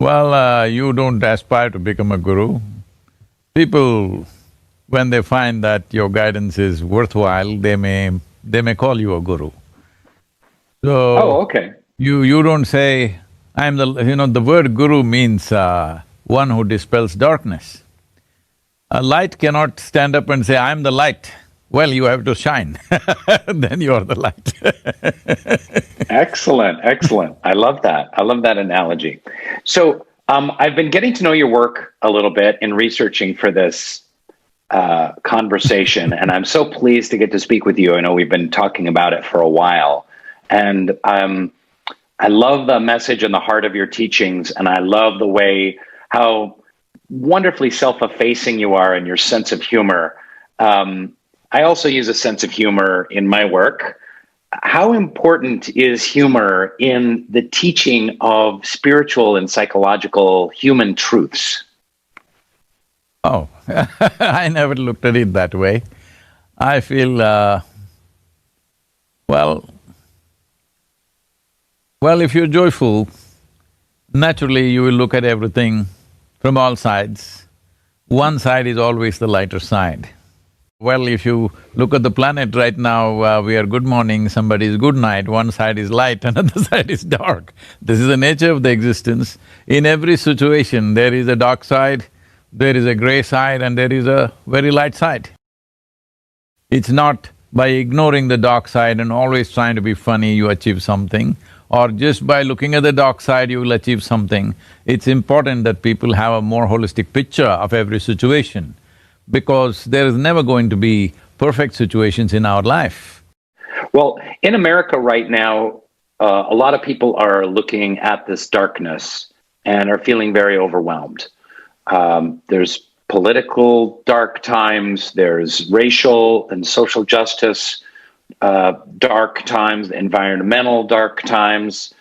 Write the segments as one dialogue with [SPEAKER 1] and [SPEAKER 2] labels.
[SPEAKER 1] Well, you don't aspire to become a guru. People, when they find that your guidance is worthwhile, they may call you a guru. So,
[SPEAKER 2] Oh, okay.
[SPEAKER 1] you don't say, I'm the… the word guru means one who dispels darkness. A light cannot stand up and say, I'm the light. Well, you have to shine, then you are the light.
[SPEAKER 2] Excellent, excellent. I love that. I love that analogy. So, I've been getting to know your work a little bit in researching for this conversation, and I'm so pleased to get to speak with you. I know we've been talking about it for a while, and I love the message and the heart of your teachings, and I love the way how wonderfully self-effacing you are and your sense of humor. I also use a sense of humor in my work. How important is humor in the teaching of spiritual and psychological human truths?
[SPEAKER 1] Oh, I never looked at it that way. I feel, well, if you're joyful, naturally you will look at everything from all sides. One side is always the lighter side. Well, if you look at the planet right now, we are good morning, somebody is good night, one side is light, another side is dark. This is the nature of the existence. In every situation, there is a dark side, there is a gray side, and there is a very light side. It's not by ignoring the dark side and always trying to be funny you achieve something, or just by looking at the dark side you will achieve something. It's important that people have a more holistic picture of every situation, because there is never going to be perfect situations in our life.
[SPEAKER 2] Well, in America right now, a lot of people are looking at this darkness and are feeling very overwhelmed. There's political dark times, there's racial and social justice dark times, environmental dark times.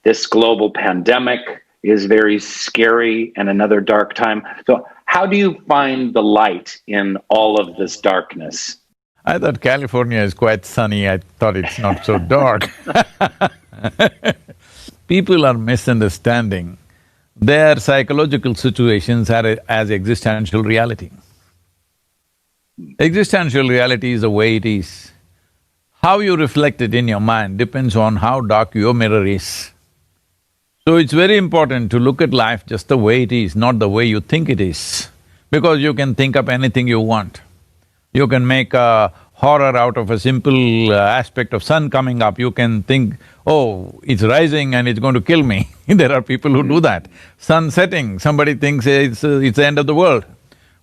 [SPEAKER 2] This global pandemic is very scary and another dark time. So how do you find the light in all of this darkness?
[SPEAKER 1] I thought California is quite sunny, I thought it's not so dark. People are misunderstanding their psychological situations as existential reality. Existential reality is the way it is. How you reflect it in your mind depends on how dark your mirror is. So it's very important to look at life just the way it is, not the way you think it is. Because you can think up anything you want. You can make a horror out of a simple aspect of sun coming up. You can think, oh, it's rising and it's going to kill me. There are people who do that. Sun setting, somebody thinks it's the end of the world.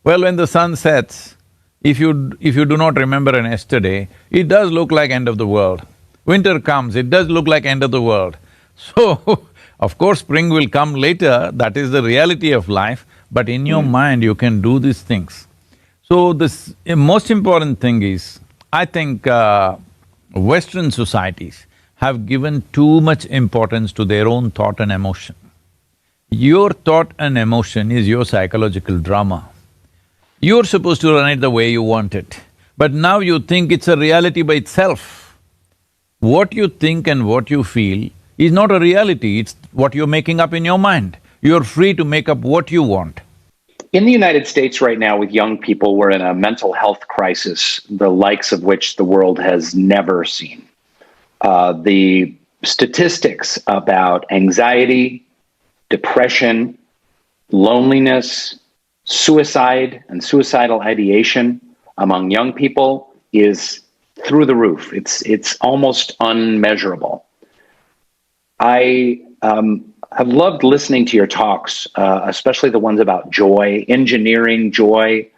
[SPEAKER 1] Well, when the sun sets, if you do not remember an yesterday, it does look like end of the world. Winter comes, it does look like end of the world. So, of course, spring will come later, that is the reality of life, but in your mind you can do these things. So this most important thing is, I think Western societies have given too much importance to their own thought and emotion. Your thought and emotion is your psychological drama. You're supposed to run it the way you want it, but now you think it's a reality by itself. What you think and what you feel is not a reality, it's what you're making up in your mind. You're free to make up what you want.
[SPEAKER 2] In the United States right now, with young people, we're in a mental health crisis, the likes of which the world has never seen. The statistics about anxiety, depression, loneliness, suicide, and suicidal ideation among young people is through the roof. It's almost unmeasurable. I have loved listening to your talks, especially the ones about joy, engineering joy,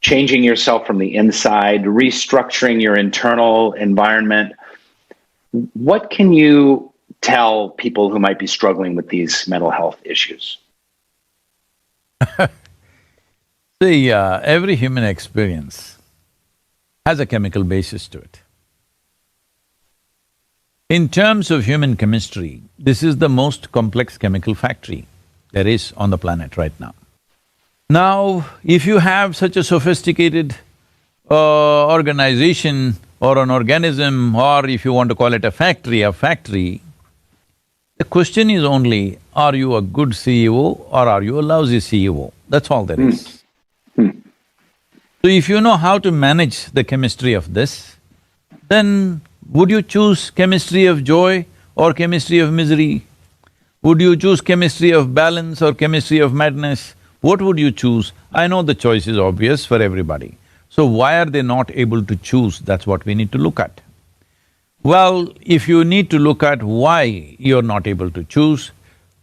[SPEAKER 2] changing yourself from the inside, restructuring your internal environment. What can you tell people who might be struggling with these mental health issues?
[SPEAKER 1] See, every human experience has a chemical basis to it. In terms of human chemistry, this is the most complex chemical factory there is on the planet right now. Now, if you have such a sophisticated organization or an organism, or if you want to call it a factory, The question is only, are you a good CEO or are you a lousy CEO? That's all there is. So if you know how to manage the chemistry of this, then would you choose chemistry of joy or chemistry of misery? Would you choose chemistry of balance or chemistry of madness? What would you choose? I know the choice is obvious for everybody. So why are they not able to choose? That's what we need to look at. Well, if you need to look at why you're not able to choose,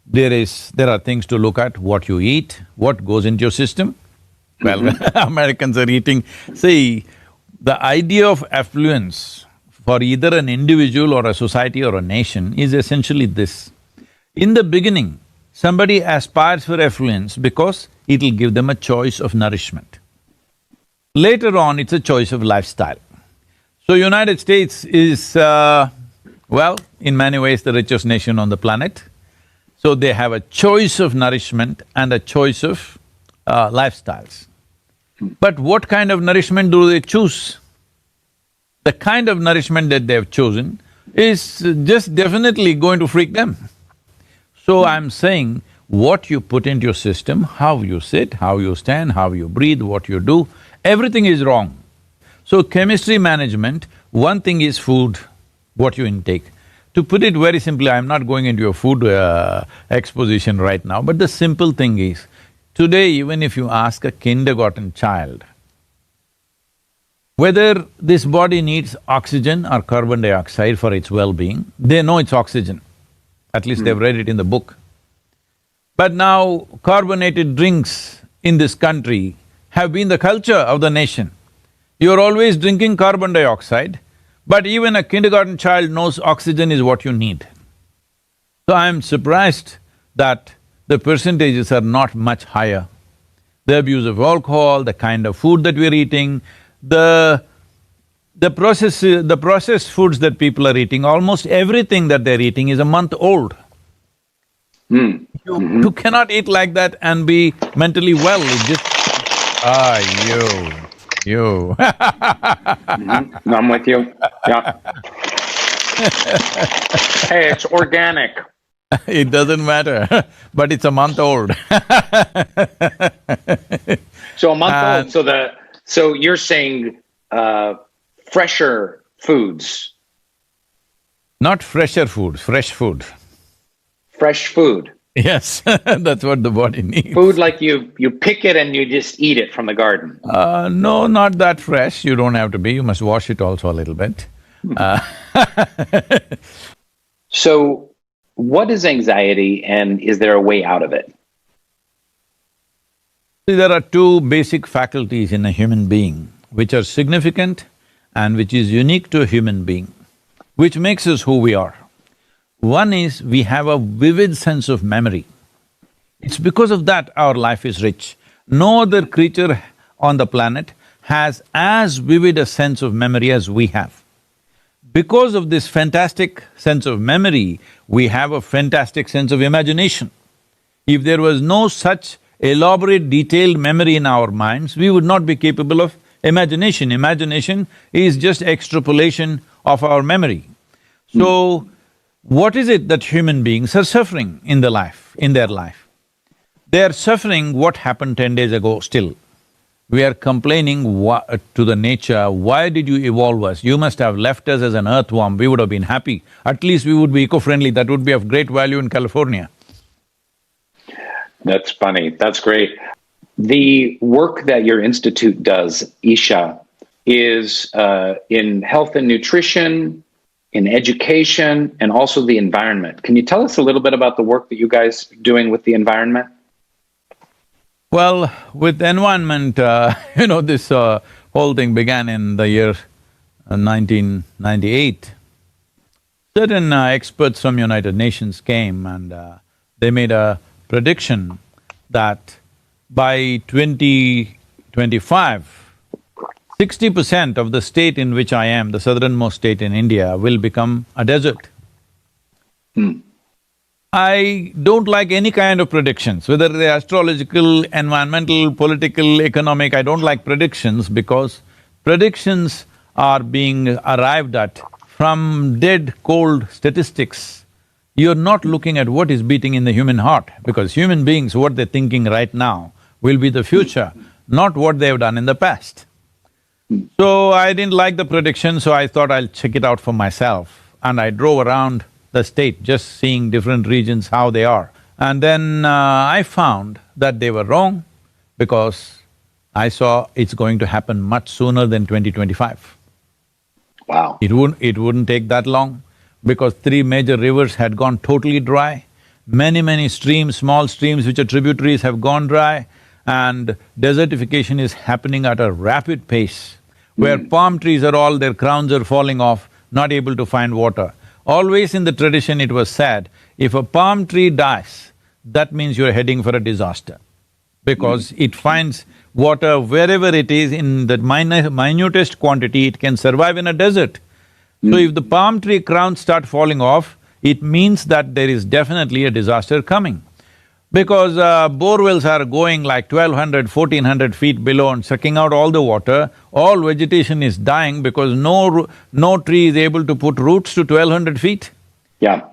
[SPEAKER 1] there are things to look at: what you eat, what goes into your system. Well, Americans are eating… See, the idea of affluence for either an individual or a society or a nation is essentially this. In the beginning, somebody aspires for affluence because it'll give them a choice of nourishment. Later on, it's a choice of lifestyle. So United States is, well, in many ways the richest nation on the planet. So they have a choice of nourishment and a choice of lifestyles. But what kind of nourishment do they choose? The kind of nourishment that they've chosen is just definitely going to freak them. So I'm saying, what you put into your system, how you sit, how you stand, how you breathe, what you do, everything is wrong. So chemistry management, one thing is food, what you intake. To put it very simply, I'm not going into a food exposition right now, but the simple thing is, today even if you ask a kindergarten child whether this body needs oxygen or carbon dioxide for its well-being, they know it's oxygen. At least they've read it in the book. But now, carbonated drinks in this country have been the culture of the nation. You're always drinking carbon dioxide, but even a kindergarten child knows oxygen is what you need. So I'm surprised that the percentages are not much higher. The abuse of alcohol, the kind of food that we're eating, the processed foods that people are eating, almost everything that they're eating is a month old. You cannot eat like that and be mentally well, it just… you…
[SPEAKER 2] No, I'm with you, yeah. Hey, it's organic.
[SPEAKER 1] It doesn't matter, but it's a month old.
[SPEAKER 2] So a month old, so you're saying fresher foods.
[SPEAKER 1] Not fresher food, fresh food.
[SPEAKER 2] Fresh food.
[SPEAKER 1] Yes, that's what the body needs.
[SPEAKER 2] Food like you pick it and you just eat it from the garden.
[SPEAKER 1] No, not that fresh, you don't have to be, you must wash it also a little bit.
[SPEAKER 2] So, what is anxiety and is there a way out of it?
[SPEAKER 1] See, there are two basic faculties in a human being which are significant and which is unique to a human being, which makes us who we are. One is, we have a vivid sense of memory. It's because of that our life is rich. No other creature on the planet has as vivid a sense of memory as we have. Because of this fantastic sense of memory, we have a fantastic sense of imagination. If there was no such elaborate, detailed memory in our minds, we would not be capable of imagination. Imagination is just extrapolation of our memory. So, what is it that human beings are suffering in their life? They are suffering what happened 10 days ago still. We are complaining to the nature, why did you evolve us? You must have left us as an earthworm, we would have been happy. At least we would be eco-friendly, that would be of great value in California.
[SPEAKER 2] That's funny, that's great. The work that your institute does, Isha, is in health and nutrition, in education, and also the environment. Can you tell us a little bit about the work that you guys are doing with the environment?
[SPEAKER 1] Well, with environment, this whole thing began in the year 1998. Certain experts from United Nations came and they made a prediction that by 2025, 60% of the state in which I am, the southernmost state in India, will become a desert. I don't like any kind of predictions, whether they're astrological, environmental, political, economic, I don't like predictions because predictions are being arrived at from dead, cold statistics You're not looking at what is beating in the human heart, because human beings, what they're thinking right now will be the future, not what they've done in the past. So I didn't like the prediction, so I thought I'll check it out for myself. And I drove around the state, just seeing different regions, how they are. And then I found that they were wrong, because I saw it's going to happen much sooner than 2025.
[SPEAKER 2] Wow.
[SPEAKER 1] It wouldn't take that long, because three major rivers had gone totally dry. Many streams, small streams which are tributaries have gone dry, and desertification is happening at a rapid pace, where palm trees are all… their crowns are falling off, not able to find water. Always in the tradition it was said, if a palm tree dies, that means you're heading for a disaster, because it finds water wherever it is in the minutest quantity, it can survive in a desert. So if the palm tree crowns start falling off, it means that there is definitely a disaster coming. Because bore wells are going like 1200, 1400 feet below and sucking out all the water, all vegetation is dying because no tree is able to put roots to 1200 feet.
[SPEAKER 2] Yeah.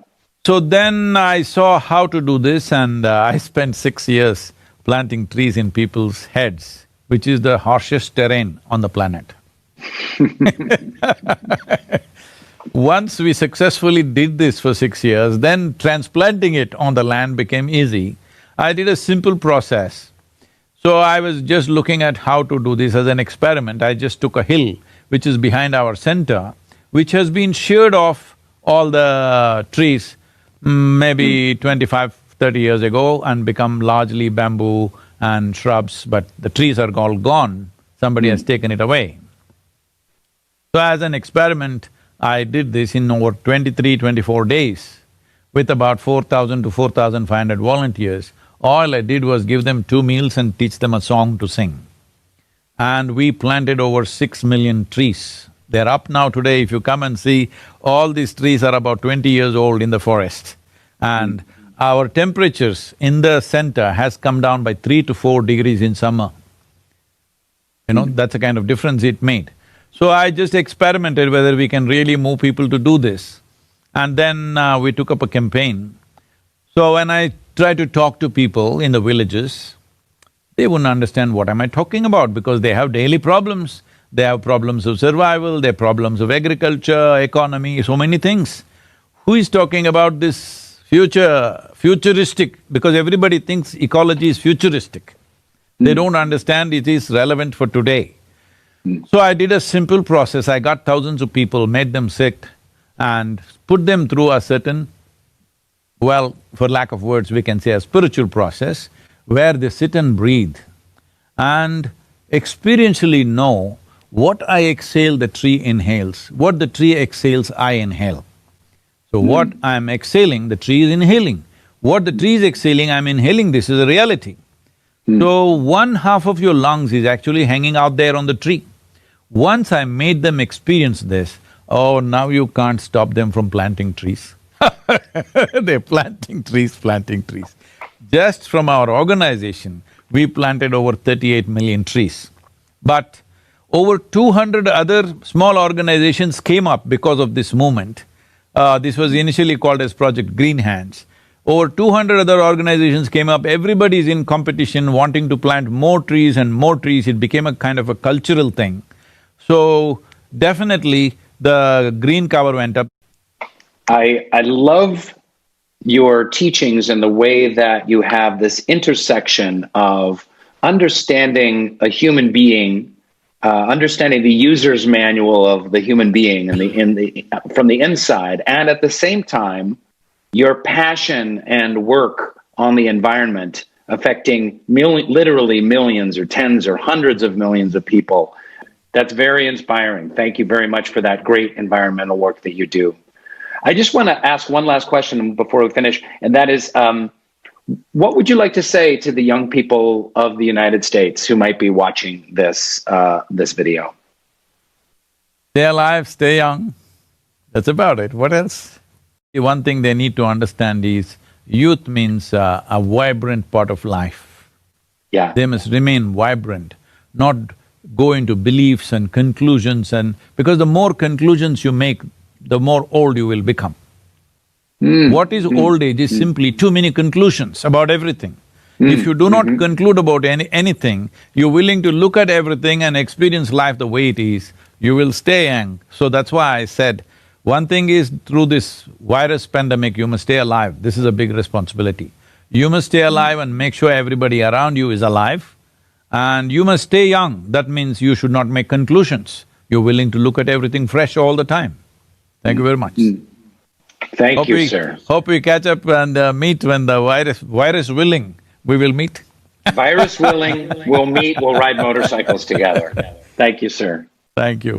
[SPEAKER 1] So then I saw how to do this, and I spent 6 years planting trees in people's heads, which is the harshest terrain on the planet. Once we successfully did this for 6 years, then transplanting it on the land became easy. I did a simple process. So I was just looking at how to do this as an experiment. I just took a hill which is behind our center, which has been sheared off all the trees maybe 25, 30 years ago and become largely bamboo and shrubs, but the trees are all gone, somebody has taken it away. So as an experiment, I did this in over 23, 24 days with about 4,000 to 4,500 volunteers. All I did was give them 2 meals and teach them a song to sing. And we planted over 6 million trees. They're up now today. If you come and see, all these trees are about 20 years old in the forest. And our temperatures in the center has come down by 3 to 4 degrees in summer. You know, that's the kind of difference it made. So I just experimented whether we can really move people to do this. And then we took up a campaign. So when I tried to talk to people in the villages, they wouldn't understand what am I talking about, because they have daily problems. They have problems of survival, they have problems of agriculture, economy, so many things. Who is talking about this futuristic, because everybody thinks ecology is futuristic. They don't understand it is relevant for today. So I did a simple process. I got thousands of people, made them sit and put them through a certain, well, for lack of words, we can say a spiritual process, where they sit and breathe and experientially know what I exhale, the tree inhales, what the tree exhales, I inhale. So what I'm exhaling, the tree is inhaling. What the tree is exhaling, I'm inhaling, this is a reality. So one half of your lungs is actually hanging out there on the tree. Once I made them experience this, oh, now you can't stop them from planting trees. They're planting trees. Just from our organization, we planted over 38 million trees. But over 200 other small organizations came up because of this movement. This was initially called as Project Green Hands. Over 200 other organizations came up, everybody is in competition wanting to plant more trees and more trees. It became a kind of a cultural thing. So definitely the green cover went up.
[SPEAKER 2] I love your teachings and the way that you have this intersection of understanding a human being, understanding the user's manual of the human being from the inside, and at the same time, your passion and work on the environment affecting literally millions or tens or hundreds of millions of people. That's very inspiring. Thank you very much for that great environmental work that you do. I just want to ask one last question before we finish, and that is, what would you like to say to the young people of the United States who might be watching this video?
[SPEAKER 1] Stay alive, stay young. That's about it. What else? One thing they need to understand is youth means a vibrant part of life.
[SPEAKER 2] Yeah.
[SPEAKER 1] They must remain vibrant, not go into beliefs and conclusions, and… because the more conclusions you make, the more old you will become. What is old age is simply too many conclusions about everything. If you do not conclude about anything, you're willing to look at everything and experience life the way it is, you will stay young. So that's why I said, one thing is through this virus pandemic, you must stay alive. This is a big responsibility. You must stay alive and make sure everybody around you is alive. And you must stay young. That means you should not make conclusions. You're willing to look at everything fresh all the time. Thank you very much.
[SPEAKER 2] Thank you, sir.
[SPEAKER 1] Hope we catch up and meet when the virus willing, we will meet.
[SPEAKER 2] Virus willing, we'll meet, we'll ride motorcycles together. Thank you, sir.
[SPEAKER 1] Thank you.